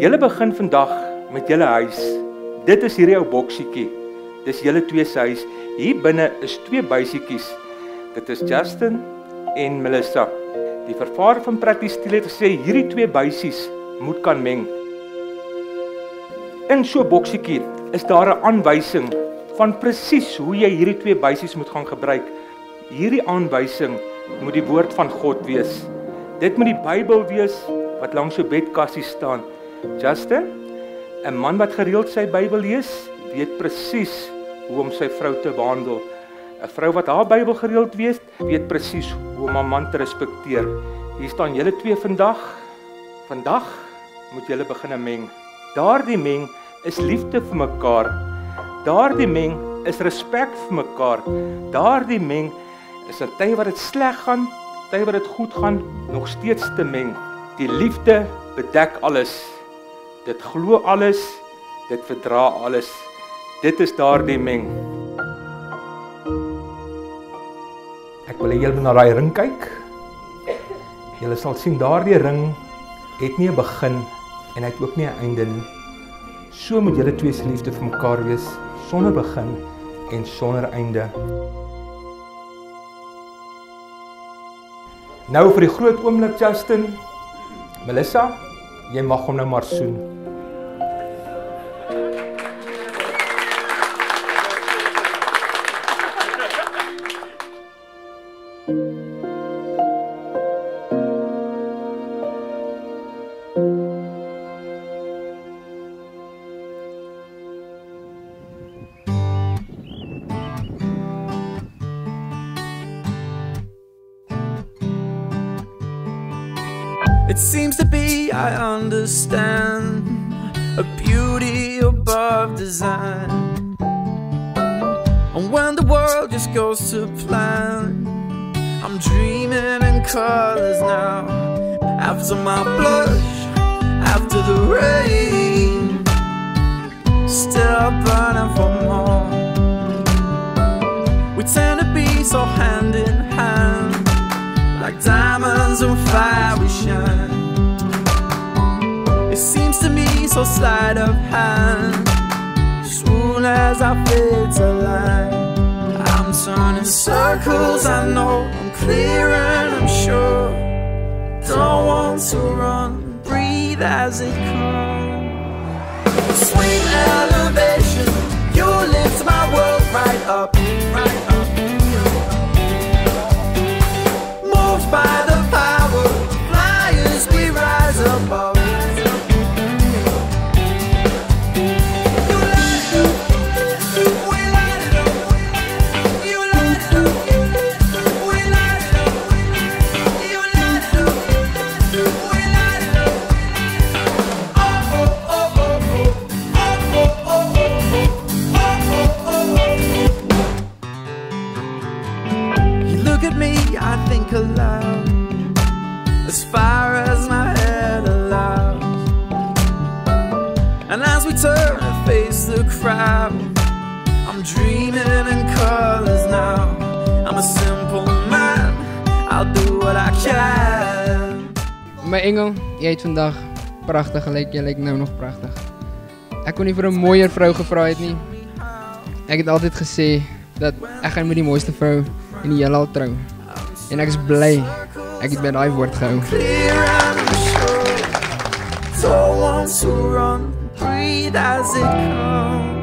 Julle begin vandag met julle huis. Dit is hierdie ou boksiekie. Dis julle twee se huis. Hier binne is twee buisiekies. Dit is Justin en Melissa. Die vervaardiger van Practice Steel het gesê hierdie twee buisies moet kan meng. In so 'n boksiekie is daar 'n aanwysing van presies hoe jy hierdie twee buisies moet gaan gebruik. Hierdie aanwysing moet die woord van God wees. Dit moet die Bybel wees wat langs jou bedkassie staan. Justin, 'n man wat gereeld sy Bybel lees, weet presies hoe om sy vrou te behandel. 'n Vrou wat haar Bybel gereeld weet presies hoe om haar man te respekteer. Hier staan julle twee vandag. Vandag moet julle begin meng. Daardie meng is liefde vir mekaar. Daardie meng is respek vir mekaar. Daardie meng is 'n tyd wat dit sleg gaan, tyd wat dit goed gaan, nog steeds te meng. Die liefde bedek alles. Dit glo alles, dit verdra alles. Dit is daardie meng. Ek wil hê julle na daai ring kyk. Julle sal sien daardie ring het nie 'n begin en hy het ook nie 'n einde nie. So moet julle twee se liefde vir mekaar wees, sonder begin en sonder einde. Nou vir die groot oomblik, Justin. Melissa, jy mag hom nou maar soen. It seems to be I understand a beauty above design. And when the world just goes to plan, I'm dreaming in colors now. After my blush, after the rain, still burning for more. We tend to be so hand in hand, like diamonds on fire we shine. It seems to me so sleight of hand, soon as I fade to line. I'm turning circles, I know, I'm clear and I'm sure. Don't want to run, breathe as it comes. Sweet elevation, you lift my world right up, right up. Moved by the power, fly as we rise above. I think aloud, as far as my head allows. And as we turn and face the crowd, I'm dreaming in colors now. I'm a simple man, I'll do what I can. My engel, jy het vandag pragtig gelyk, jy lyk nou nog pragtig. Ek kon nie vir 'n mooier vrou gevra het nie. Ek het altyd gesê dat ek gaan met die mooiste vrou in die heelal trou. En ek is bly, ek het by daai woord gehou. Don't want to run, breathe as it comes.